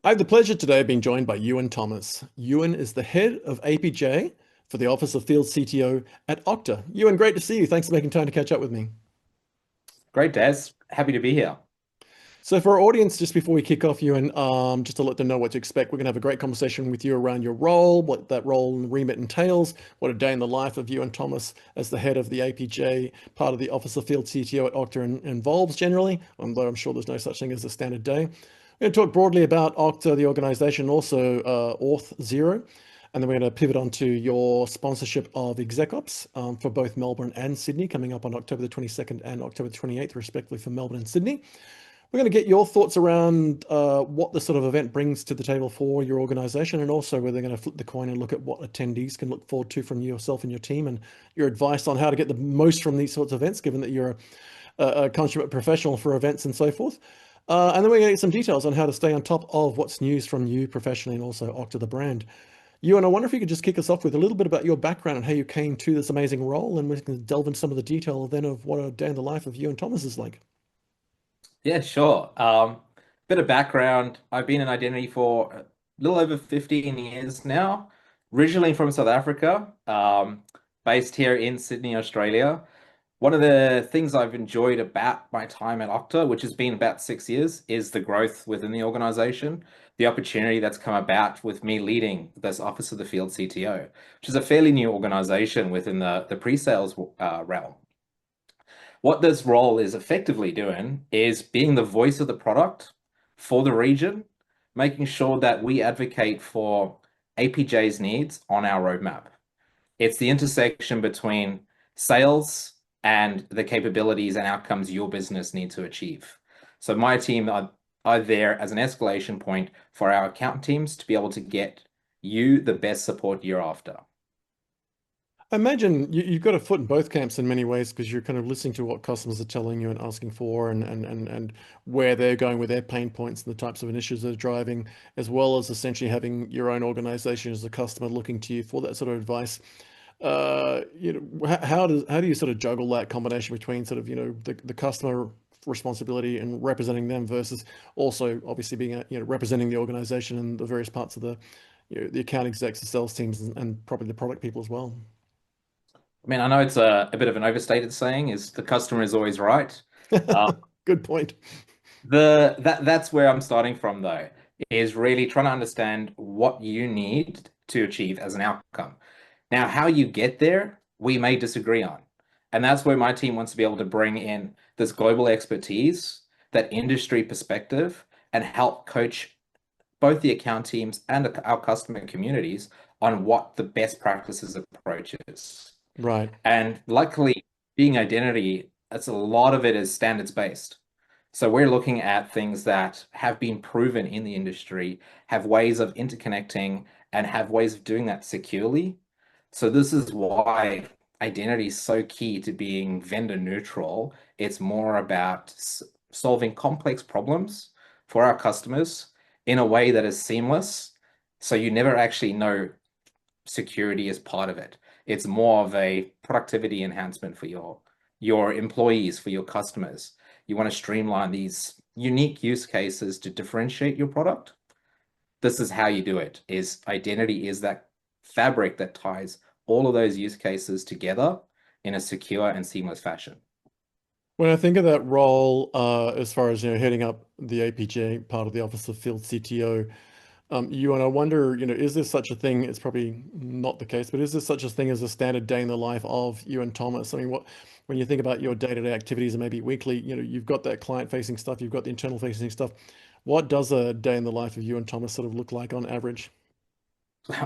I have the pleasure today of being joined by Ewan Thomas. Ewan is the head of APJ for the Office of Field CTO at Okta. Ewan, great to see you. Thanks for making time to catch up with me. Great, Des. Happy to be here. So for our audience, just before we kick off, Ewan, just to let them know what to expect, we're going to have a great conversation with you around your role, what that role and remit entails, what a day in the life of Ewan Thomas as the head of the APJ, part of the Office of Field CTO at Okta involves generally, although I'm sure there's no such thing as a standard day. We're going to talk broadly about Okta, the organization, also Auth0, and then we're going to pivot on to your sponsorship of ExecOps for both Melbourne and Sydney, coming up on October the 22nd and October the 28th, respectively, for Melbourne and Sydney. We're going to get your thoughts around what the sort of event brings to the table for your organization, and also we're going to flip the coin and look at what attendees can look forward to from yourself and your team, and your advice on how to get the most from these sorts of events, given that you're a consummate professional for events and so forth. And then we're going to get some details on how to stay on top of what's news from you professionally and also Okta the brand. You, and I wonder if you could just kick us off with a little bit about your background and how you came to this amazing role, and we can delve into some of the detail then of what a day in the life of Ewan Thomas is like. Yeah, sure. Bit of background. I've been in identity for a little over 15 years now. Originally from South Africa, based here in Sydney, Australia. One of the things I've enjoyed about my time at Okta, which has been about 6 years, is the growth within the organization, the opportunity that's come about with me leading this Office of the Field CTO, which is a fairly new organization within the pre-sales realm. What this role is effectively doing is being the voice of the product for the region, making sure that we advocate for APJ's needs on our roadmap. It's the intersection between sales and the capabilities and outcomes your business need to achieve. So my team are there as an escalation point for our account teams to be able to get you the best support you're after. I imagine you've got a foot in both camps in many ways because you're kind of listening to what customers are telling you and asking for and where they're going with their pain points and the types of initiatives they're driving, as well as essentially having your own organization as a customer looking to you for that sort of advice. How do you sort of juggle that combination between sort of, the customer responsibility and representing them versus also obviously being representing the organization and the various parts of the account execs, the sales teams, and probably the product people as well. I mean, I know it's a bit of an overstated saying, is the customer is always right. Uh, Good point. that's where I'm starting from though, is really trying to understand what you need to achieve as an outcome. Now, how you get there, we may disagree on. And that's where my team wants to be able to bring in this global expertise, that industry perspective, and help coach both the account teams and our customer communities on what the best practices approach is. Right. And luckily, being identity, that's a lot of it is standards based. So we're looking at things that have been proven in the industry, have ways of interconnecting, and have ways of doing that securely. So this is why identity is so key to being vendor neutral. It's more about solving complex problems for our customers in a way that is seamless. So you never actually know security is part of it. It's more of a productivity enhancement for your employees, for your customers. You want to streamline these unique use cases to differentiate your product. This is how you do it, is identity is that fabric that ties all of those use cases together in a secure and seamless fashion. When I think of that role, as far as heading up the APJ part of the Office of Field CTO, you and I wonder, is there such a thing? It's probably not the case, but is there such a thing as a standard day in the life of you and Thomas? I mean, when you think about your day-to-day activities and maybe weekly, you've got that client-facing stuff, you've got the internal-facing stuff. What does a day in the life of you and Thomas sort of look like on average?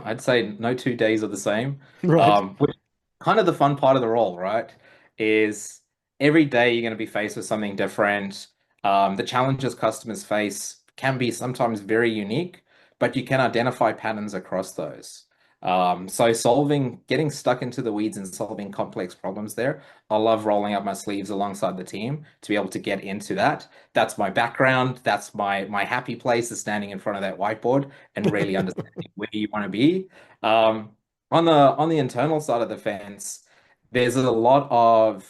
I'd say no 2 days are the same. Right. Which kind of the fun part of the role, right? Is every day you're going to be faced with something different. The challenges customers face can be sometimes very unique, but you can identify patterns across those. So getting stuck into the weeds and solving complex problems there. I love rolling up my sleeves alongside the team to be able to get into that. That's my background. That's my happy place is standing in front of that whiteboard and really understanding where you want to be. Um, on the internal side of the fence, there's a lot of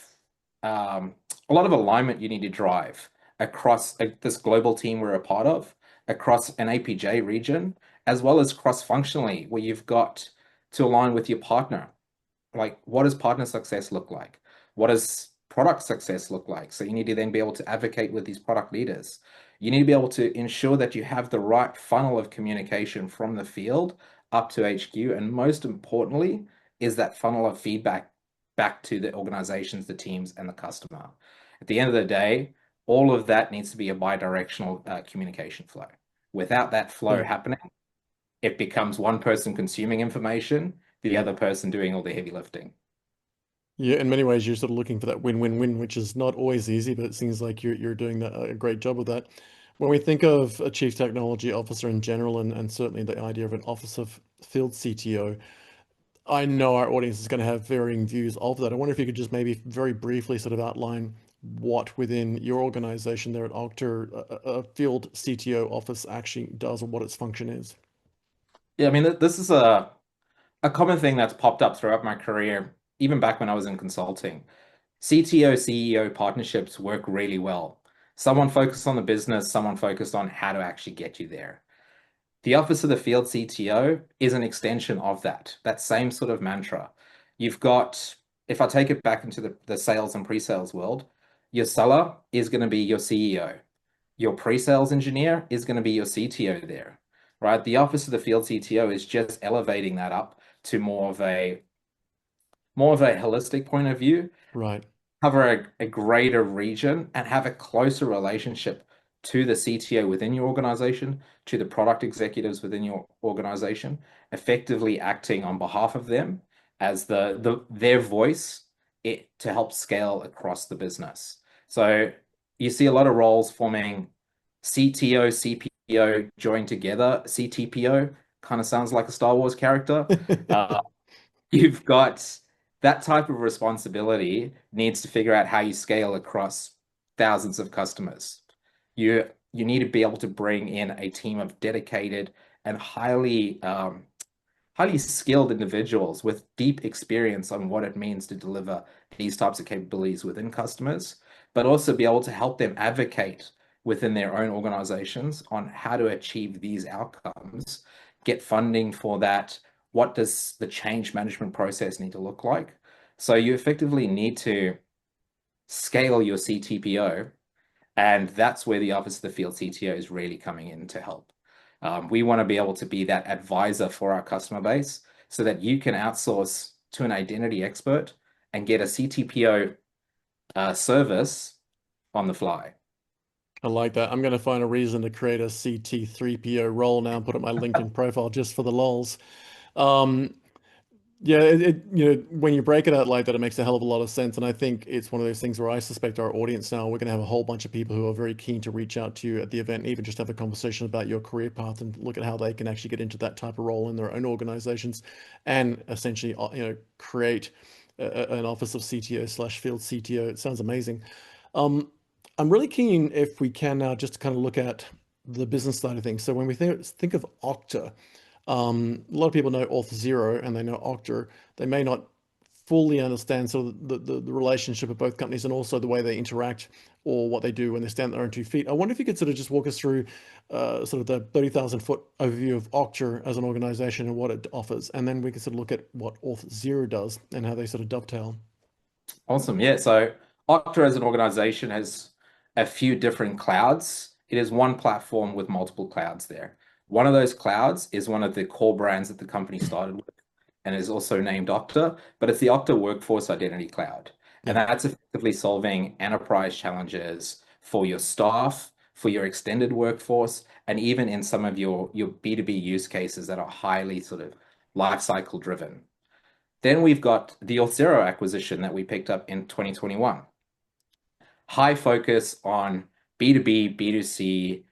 alignment you need to drive across this global team we're a part of, across an APJ region, as well as cross-functionally, where you've got to align with your partner. Like, what does partner success look like? What does product success look like? So you need to then be able to advocate with these product leaders. You need to be able to ensure that you have the right funnel of communication from the field up to HQ. And most importantly, is that funnel of feedback back to the organizations, the teams, and the customer. At the end of the day, all of that needs to be a bi-directional communication flow. Without that flow Yeah. happening, it becomes one person consuming information, the other person doing all the heavy lifting. Yeah, in many ways, you're sort of looking for that win-win-win, which is not always easy, but it seems like you're doing a great job of that. When we think of a chief technology officer in general, and certainly the idea of an office of field CTO, I know our audience is going to have varying views of that. I wonder if you could just maybe very briefly sort of outline what within your organization there at Okta a field CTO office actually does or what its function is. Yeah, I mean, this is a common thing that's popped up throughout my career, even back when I was in consulting. CTO, CEO partnerships work really well. Someone focused on the business, someone focused on how to actually get you there. The Office of the Field CTO is an extension of that same sort of mantra. You've got, if I take it back into the sales and pre-sales world, your seller is going to be your CEO. Your pre-sales engineer is going to be your CTO there, right? The Office of the Field CTO is just elevating that up to more of a holistic point of view, Right. cover a greater region, and have a closer relationship to the CTO within your organization, to the product executives within your organization, effectively acting on behalf of them as their voice to help scale across the business. So you see a lot of roles forming CTO, CPO joined together. CTPO kind of sounds like a Star Wars character. Uh, You've got that type of responsibility needs to figure out how you scale across thousands of customers. You need to be able to bring in a team of dedicated and highly skilled individuals with deep experience on what it means to deliver these types of capabilities within customers, but also be able to help them advocate within their own organizations on how to achieve these outcomes, get funding for that. What does the change management process need to look like? So you effectively need to scale your CTPO, and that's where the Office of the Field CTO is really coming in to help. We want to be able to be that advisor for our customer base so that you can outsource to an identity expert and get a CTPO service on the fly. I like that. I'm going to find a reason to create a CT3PO role now and put it on my LinkedIn profile just for the lols. Um, Yeah, when you break it out like that, it makes a hell of a lot of sense. And I think it's one of those things where I suspect our audience now, we're going to have a whole bunch of people who are very keen to reach out to you at the event, and even just have a conversation about your career path and look at how they can actually get into that type of role in their own organizations and essentially, create an office of CTO slash field CTO. It sounds amazing. Um, I'm really keen if we can now just kind of look at the business side of things. So when we think of Okta, a lot of people know Auth0 and they know Okta. They may not fully understand sort of the relationship of both companies and also the way they interact or what they do when they stand on their own 2 feet. I wonder if you could sort of just walk us through sort of the 30,000 foot overview of Okta as an organization and what it offers. And then we can sort of look at what Auth0 does and how they sort of dovetail. Awesome. Yeah. So Okta as an organization has a few different clouds. It is one platform with multiple clouds there. One of those clouds is one of the core brands that the company started with and is also named Okta, but it's the Okta Workforce Identity Cloud. And Yeah. that's effectively solving enterprise challenges for your staff, for your extended workforce, and even in some of your B2B use cases that are highly sort of lifecycle driven. Then we've got the Auth0 acquisition that we picked up in 2021. High focus on B2B, B2C,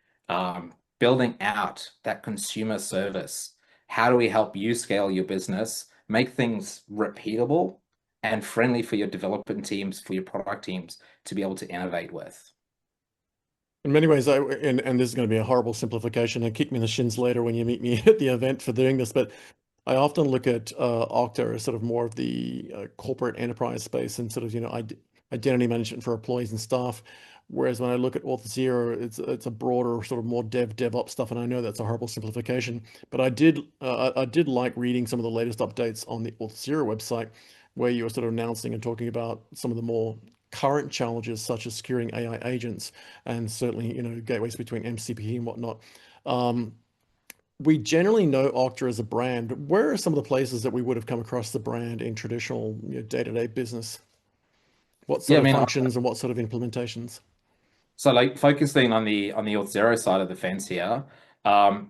building out that consumer service. How do we help you scale your business, make things repeatable and friendly for your development teams, for your product teams to be able to innovate with? In many ways, and this is going to be a horrible simplification and kick me in the shins later when you meet me at the event for doing this, but I often look at Okta as sort of more of the corporate enterprise space and sort of, identity management for employees and staff, Whereas when I look at Auth0, it's a broader sort of more DevOps stuff, and I know that's a horrible simplification, but I did like reading some of the latest updates on the Auth0 website, where you were sort of announcing and talking about some of the more current challenges, such as securing AI agents, and certainly gateways between MCP and whatnot. Um, we generally know Okta as a brand. Where are some of the places that we would have come across the brand in traditional, day-to-day business? What Yeah, sort I of mean, functions and what sort of implementations? so like focusing on the Auth0 side of the fence here,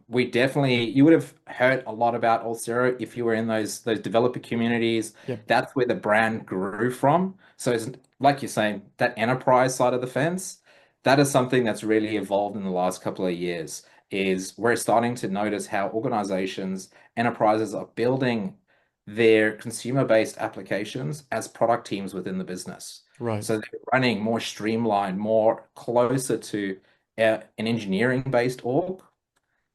we definitely you would have heard a lot about Auth0 if you were in those developer communities. Yep. That's where the brand grew from. So it's like you're saying, that enterprise side of the fence, that is something that's really evolved in the last couple of years. Is we're starting to notice how organizations, enterprises are building their consumer-based applications as product teams within the business. Right. So they're running more streamlined, more closer to an engineering-based org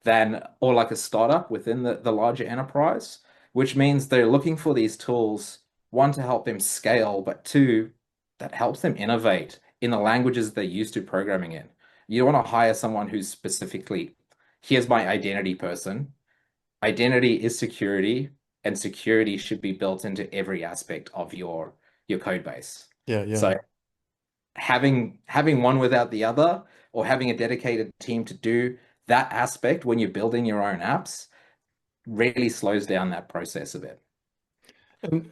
than, or like a startup within the larger enterprise, which means they're looking for these tools, one, to help them scale, but two, that helps them innovate in the languages they're used to programming in. You don't want to hire someone who's specifically, here's my identity person. Identity is security, and security should be built into every aspect of your code base. Yeah, yeah. So having one without the other, or having a dedicated team to do that aspect when you're building your own apps, really slows down that process a bit.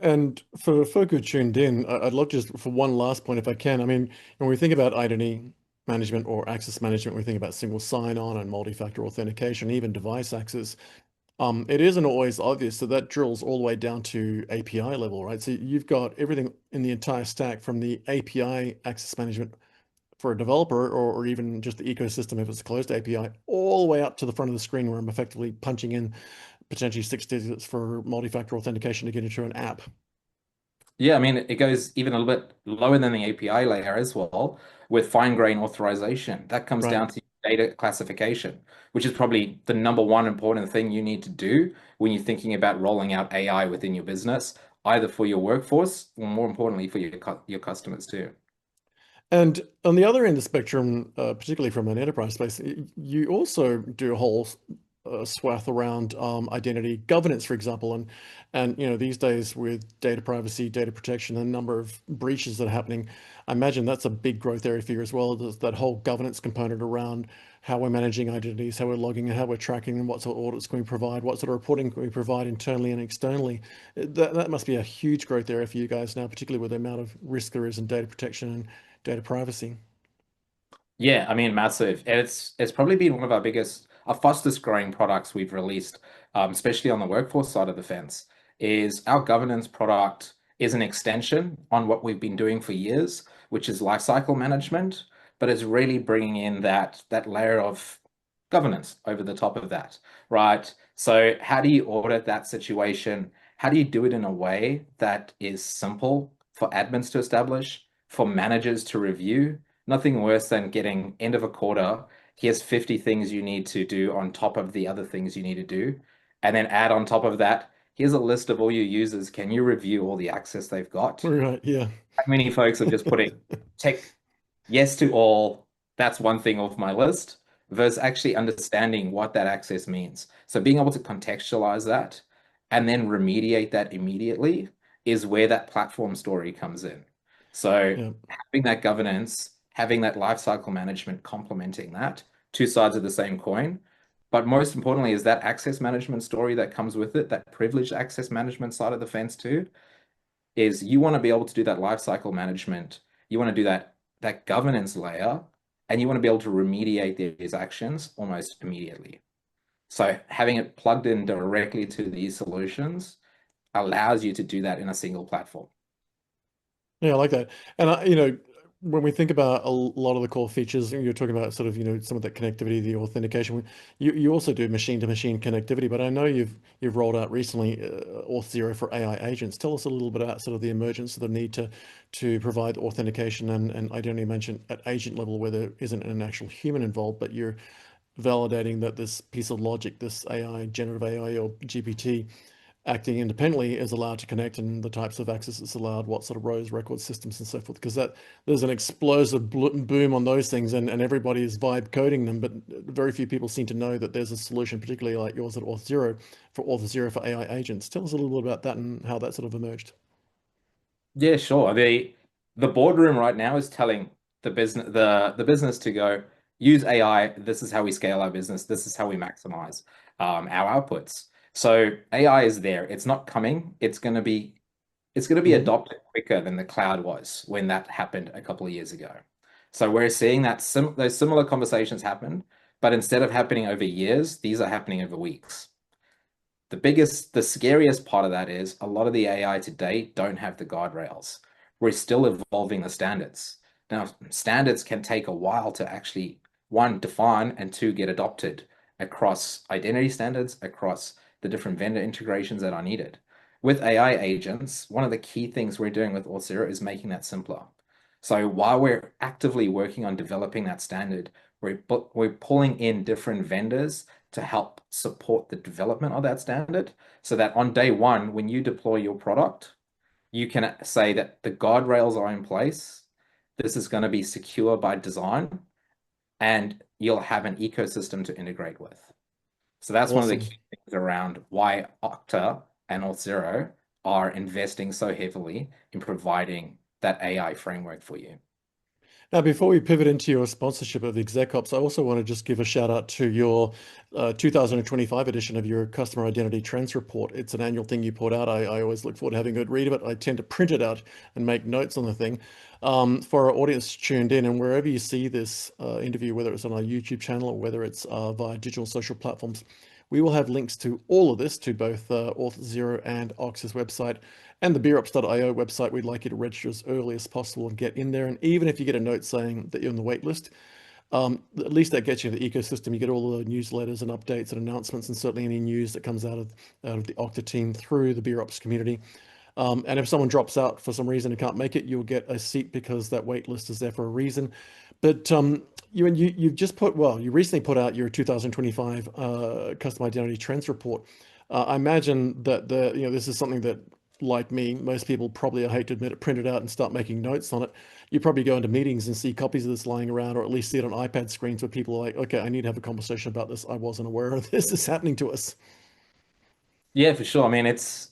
And for folk who tuned in, I'd love just for one last point, if I can. I mean, when we think about identity management or access management, we think about single sign-on and multi-factor authentication, even device access. It isn't always obvious that that drills all the way down to API level, right? So you've got everything in the entire stack from the API access management for a developer, or even just the ecosystem if it's a closed API, all the way up to the front of the screen where I'm effectively punching in potentially 6 digits for multi-factor authentication to get into an app. Yeah, I mean, it goes even a little bit lower than the API layer as well with fine-grain authorization. That comes Right. down to data classification, which is probably the number one important thing you need to do when you're thinking about rolling out AI within your business, either for your workforce or more importantly for your customers too. And on the other end of the spectrum, particularly from an enterprise space, you also do a whole swath around identity governance, for example. And these days with data privacy, data protection, and a number of breaches that are happening, I imagine that's a big growth area for you as well. There's that whole governance component around how we're managing identities, how we're logging, and how we're tracking, and what sort of audits can we provide, what sort of reporting can we provide internally and externally. That must be a huge growth area for you guys now, particularly with the amount of risk there is in data protection data privacy. Yeah, I mean, massive. And it's probably been one of our fastest growing products we've released, especially on the workforce side of the fence, is our governance product is an extension on what we've been doing for years, which is lifecycle management, but it's really bringing in that layer of governance over the top of that, right? So how do you audit that situation? How do you do it in a way that is simple for admins to establish, for managers to review? Nothing worse than getting end of a quarter. Here's 50 things you need to do on top of the other things you need to do. And then add on top of that, here's a list of all your users. Can you review all the access they've got? Right, yeah. How many folks are just putting tick yes to all? That's one thing off my list, versus actually understanding what that access means. So being able to contextualize that and then remediate that immediately is where that platform story comes in. So Yeah. having that governance, having that lifecycle management complementing that, two sides of the same coin. But most importantly, is that access management story that comes with it, that privileged access management side of the fence too, is you want to be able to do that lifecycle management. You want to do that governance layer, and you want to be able to remediate these actions almost immediately. So having it plugged in directly to these solutions allows you to do that in a single platform. Yeah, I like that. And when we think about a lot of the core features, you're talking about sort of, some of that connectivity, the authentication. You also do machine-to-machine connectivity, but I know you've rolled out recently Auth0 for AI agents. Tell us a little bit about sort of the emergence of the need to provide authentication and identity mention at agent level where there isn't an actual human involved, but you're validating that this piece of logic, this AI, generative AI or GPT, acting independently is allowed to connect and the types of access it's allowed, what sort of rows, record systems and so forth. Because that there's an explosive boom on those things and everybody is vibe coding them, but very few people seem to know that there's a solution, particularly like yours at Auth0 for AI agents. Tell us a little bit about that and how that sort of emerged. Yeah, sure. The boardroom right now is telling the business to go use AI. This is how we scale our business. This is how we maximize our outputs. So AI is there. It's not coming. It's going to be Hmm. adopted quicker than the cloud was when that happened a couple of years ago. So we're seeing that those similar conversations happen, but instead of happening over years, these are happening over weeks. The scariest part of that is a lot of the AI today don't have the guardrails. We're still evolving the standards. Now, standards can take a while to actually, one, define, and two, get adopted across identity standards, across the different vendor integrations that are needed. With AI agents, one of the key things we're doing with Auth0 is making that simpler. So while we're actively working on developing that standard, we're pulling in different vendors to help support the development of that standard so that on day one, when you deploy your product, you can say that the guardrails are in place. This is going to be secure by design, and you'll have an ecosystem to integrate with. So that's one of the Awesome. key things around why Okta and Auth0 are investing so heavily in providing that AI framework for you. Now, before we pivot into your sponsorship of ExecOps, I also want to just give a shout out to your 2025 edition of your Customer Identity Trends Report. It's an annual thing you put out. I always look forward to having a good read of it. I tend to print it out and make notes on the thing. For our audience tuned in, and wherever you see this interview, whether it's on our YouTube channel or whether it's via digital social platforms, we will have links to all of this, to both Auth0 and Ox's website and the BeerOps.io website. We'd like you to register as early as possible and get in there. And even if you get a note saying that you're on the wait list, at least that gets you in the ecosystem. You get all the newsletters and updates and announcements, and certainly any news that comes out of the Okta team through the BeerOps community. And if someone drops out for some reason and can't make it, you'll get a seat because that wait list is there for a reason. But you've just you recently put out your 2025 Custom Identity Trends Report. I imagine that this is something that, like me, most people probably, I hate to admit it, print it out and start making notes on it. You probably go into meetings and see copies of this lying around, or at least see it on iPad screens where people are like, okay, I need to have a conversation about this. I wasn't aware of this. Is happening to us. Yeah, for sure. I mean, it's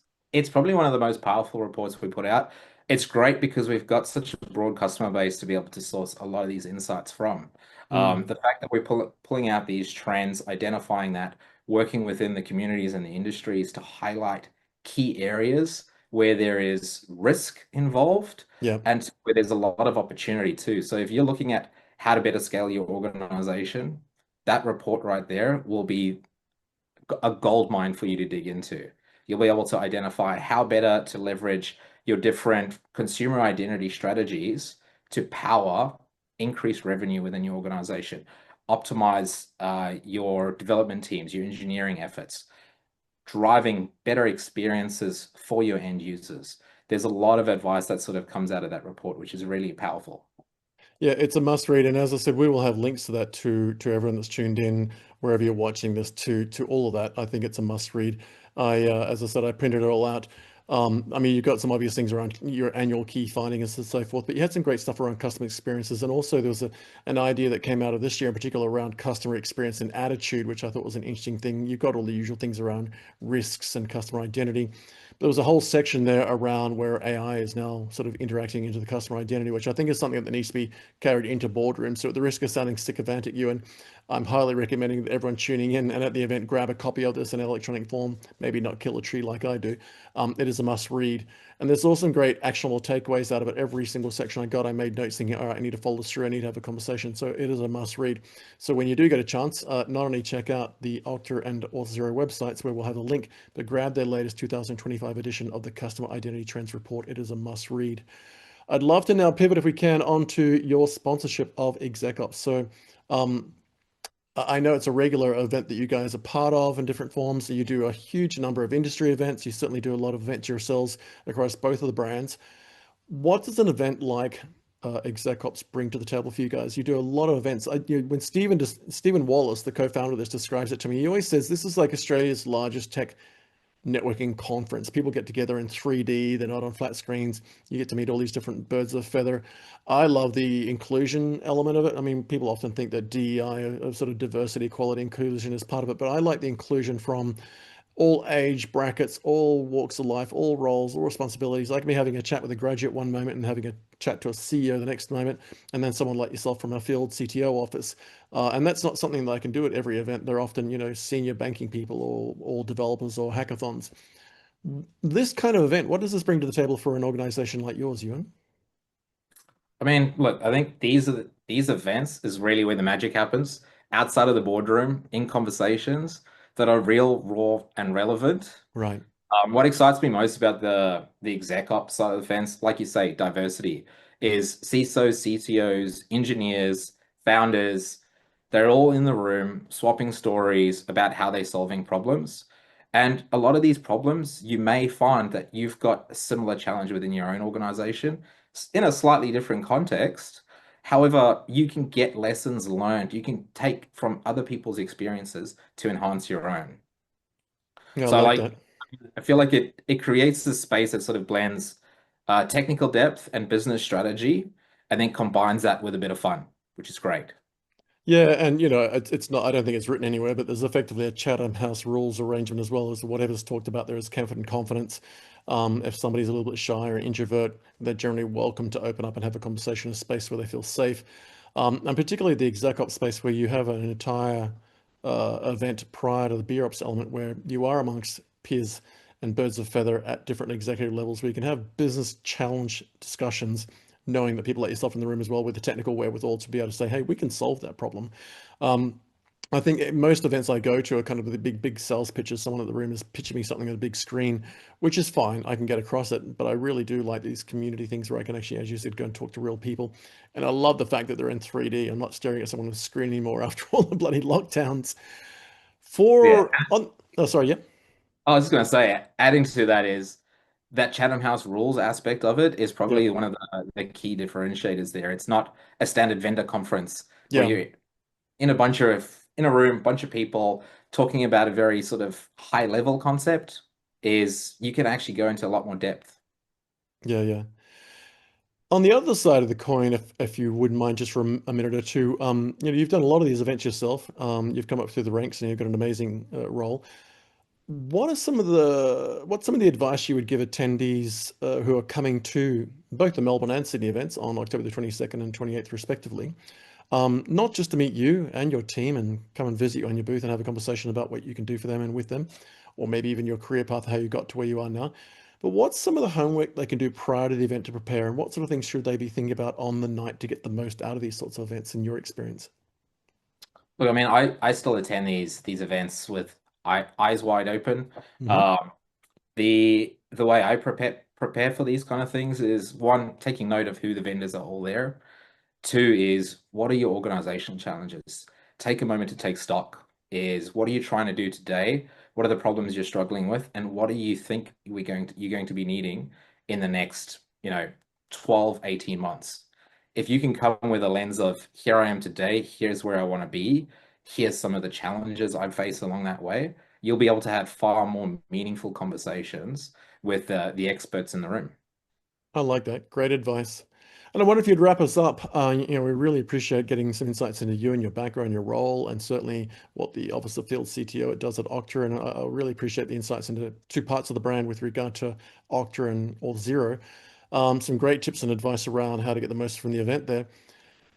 probably one of the most powerful reports we put out. It's great because we've got such a broad customer base to be able to source a lot of these insights from. Mm, The fact that we're pulling out these trends, identifying that, working within the communities and the industries to highlight key areas where there is risk involved yeah. and where there's a lot of opportunity too. So if you're looking at how to better scale your organization, that report right there will be a gold mine for you to dig into. You'll be able to identify how better to leverage your different consumer identity strategies to power increased revenue within your organization, optimize your development teams, your engineering efforts, driving better experiences for your end users. There's a lot of advice that sort of comes out of that report, which is really powerful. Yeah, it's a must read, and as I said, we will have links to that to everyone that's tuned in, wherever you're watching this, to all of that. I think it's a must read. As I said, I printed it all out. I mean, you've got some obvious things around your annual key findings and so forth, but you had some great stuff around customer experiences, and also there was an idea that came out of this year in particular around customer experience and attitude, which I thought was an interesting thing. You've got all the usual things around risks and customer identity. There was a whole section there around where AI is now sort of interacting into the customer identity, which I think is something that needs to be carried into boardrooms. So at the risk of sounding sycophantic, Ewan, I'm highly recommending that everyone tuning in and at the event grab a copy of this in electronic form, maybe not kill a tree like I do. It is a must read. And there's also some great actionable takeaways out of it. Every single section I got, I made notes thinking, all right, I need to follow this through. I need to have a conversation. So it is a must read. So when you do get a chance, not only check out the Okta and Auth0 websites where we'll have a link, but grab their latest 2025 edition of the Customer Identity Trends Report. It is a must read. I'd love to now pivot, if we can, onto your sponsorship of ExecOps. So um, I know it's a regular event that you guys are part of in different forms. You do a huge number of industry events. You certainly do a lot of events yourselves across both of the brands. What does an event like ExecOps bring to the table for you guys? You do a lot of events. When Stephen Wallace, the co-founder of this, describes it to me, he always says this is like Australia's largest tech networking conference. People get together in 3D, they're not on flat screens. You get to meet all these different birds of a feather. I love the inclusion element of it. I mean, people often think that DEI, sort of diversity, equality, inclusion is part of it, but I like the inclusion from all age brackets, all walks of life, all roles, all responsibilities. I can be having a chat with a graduate one moment and having a chat to a CEO the next moment, and then someone like yourself from a Field CTO office. And that's not something that I can do at every event. They're often, senior banking people or developers or hackathons. This kind of event, what does this bring to the table for an organization like yours, Ewan? I mean, look, I think these events is really where the magic happens outside of the boardroom in conversations that are real, raw, and relevant. Right. What excites me most about the ExecOps side of the fence, like you say, diversity, is CISOs, CTOs, engineers, founders, they're all in the room swapping stories about how they're solving problems. And a lot of these problems, you may find that you've got a similar challenge within your own organization in a slightly different context. However, you can get lessons learned. You can take from other people's experiences to enhance your own. Yeah, I So like like that. I feel like it creates this space that sort of blends technical depth and business strategy, and then combines that with a bit of fun, which is great. Yeah, and it's not, I don't think it's written anywhere, but there's effectively a Chatham House rules arrangement as well as whatever's talked about there is comfort and confidence. If somebody's a little bit shy or introvert, they're generally welcome to open up and have a conversation in a space where they feel safe. And particularly the ExecOps space where you have an entire event prior to the BeerOps element where you are amongst peers and birds of feather at different executive levels where you can have business challenge discussions knowing that people like yourself in the room as well with the technical wherewithal to be able to say, hey, we can solve that problem. Um, I think most events I go to are kind of the big sales pitches. Someone in the room is pitching me something on a big screen, which is fine. I can get across it, but I really do like these community things where I can actually, as you said, go and talk to real people. And I love the fact that they're in 3D. I'm not staring at someone on a screen anymore after all the bloody lockdowns. Yeah. Oh, sorry, yeah, I was just going to say, adding to that is that Chatham House rules aspect of it is yeah, probably one of the key differentiators there. It's not a standard vendor conference where yeah, you're in a room, bunch of people talking about a very sort of high level concept. Is you can actually go into a lot more depth. yeah. On the other side of the coin, if you wouldn't mind just for a minute or two, you've done a lot of these events yourself. You've come up through the ranks and you've got an amazing role. What's some of the advice you would give attendees who are coming to both the Melbourne and Sydney events on October the 22nd and 28th, respectively? Not just to meet you and your team and come and visit you on your booth and have a conversation about what you can do for them and with them, or maybe even your career path, how you got to where you are now. But what's some of the homework they can do prior to the event to prepare, and what sort of things should they be thinking about on the night to get the most out of these sorts of events in your experience? Look, I mean, I still attend these events with eyes wide open. Hmm. Um, the way I prepare for these kind of things is one, taking note of who the vendors are all there. Two is what are your organizational challenges? Take a moment to take stock. Is what are you trying to do today? What are the problems you're struggling with? And what do you think you're going to be needing in the next, 12, 18 months? If you can come with a lens of here I am today, here's where I want to be, here's some of the challenges I've faced along that way, you'll be able to have far more meaningful conversations with the experts in the room. I like that. Great advice. And I wonder if you'd wrap us up. We really appreciate getting some insights into you and your background, your role, and certainly what the Office of Field CTO it does at Okta. And I really appreciate the insights into two parts of the brand with regard to Okta and Auth0. Some great tips and advice around how to get the most from the event there.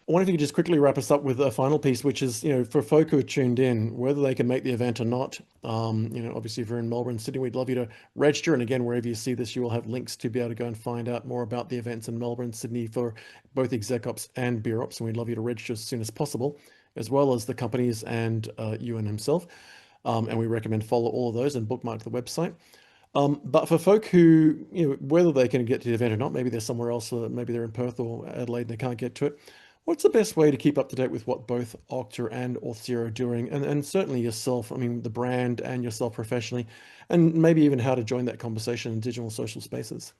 I wonder if you could just quickly wrap us up with a final piece, which is, for folk who are tuned in, whether they can make the event or not. Obviously, if you're in Melbourne, Sydney, we'd love you to register. And again, wherever you see this, you will have links to be able to go and find out more about the events in Melbourne, Sydney for both ExecOps and BeerOps. And we'd love you to register as soon as possible, as well as the companies and Ewan himself. And we recommend follow all of those and bookmark the website. But for folk who, whether they can get to the event or not, maybe they're somewhere else, maybe they're in Perth or Adelaide and they can't get to it. What's the best way to keep up to date with what both Okta and Auth0 are doing? And certainly yourself, I mean, the brand and yourself professionally, and maybe even how to join that conversation in digital social spaces.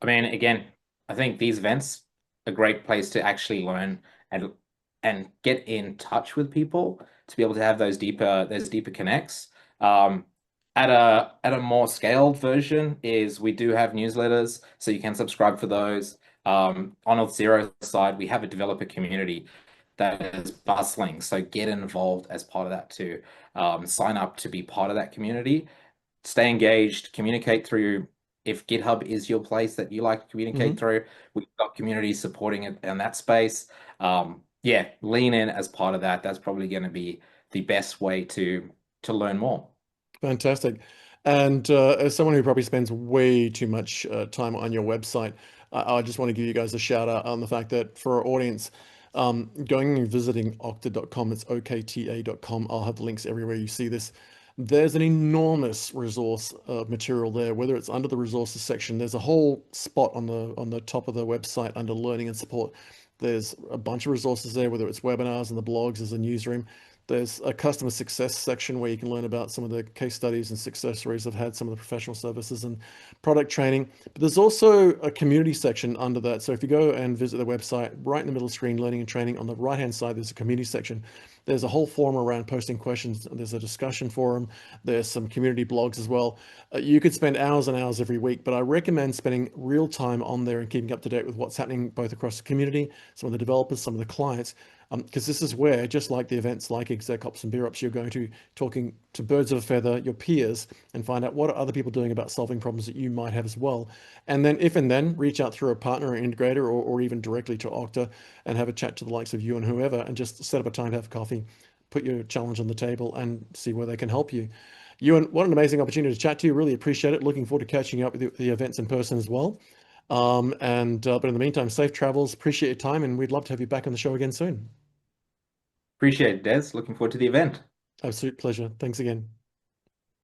I mean, again, I think these events are a great place to actually learn and get in touch with people to be able to have those deeper connects. Um, At a more scaled version is we do have newsletters, so you can subscribe for those. On Auth0's side, we have a developer community that is bustling, so get involved as part of that too. Sign up to be part of that community. Stay engaged, communicate through. If GitHub is your place that you like to communicate Hmm. through, we've got communities supporting it in that space. Yeah, lean in as part of that. That's probably going to be the best way to learn more. Fantastic. And as someone who probably spends way too much time on your website, I just want to give you guys a shout out on the fact that for our audience, going and visiting okta.com, it's okta.com. I'll have links everywhere you see this. There's an enormous resource material there, whether it's under the resources section. There's a whole spot on the top of the website under learning and support. There's a bunch of resources there, whether it's webinars and the blogs, there's a newsroom. There's a customer success section where you can learn about some of the case studies and success stories I've had, some of the professional services and product training. But there's also a community section under that. So if you go and visit the website, right in the middle screen, learning and training, on the right-hand side, there's a community section. There's a whole forum around posting questions. There's a discussion forum. There's some community blogs as well. You could spend hours and hours every week, but I recommend spending real time on there and keeping up to date with what's happening both across the community, some of the developers, some of the clients, because this is where, just like the events like ExecOps and BeerOps, you're going to talking to birds of a feather, your peers, and find out what are other people doing about solving problems that you might have as well. And then, if and then, reach out through a partner or integrator, or even directly to Okta and have a chat to the likes of you and whoever, and just set up a time to have coffee, put your challenge on the table, and see where they can help you. Ewan, what an amazing opportunity to chat to you. Really appreciate it. Looking forward to catching up with the events in person as well. But in the meantime, safe travels. Appreciate your time, and we'd love to have you back on the show again soon. Appreciate it, Des. Looking forward to the event. Absolute pleasure. Thanks again.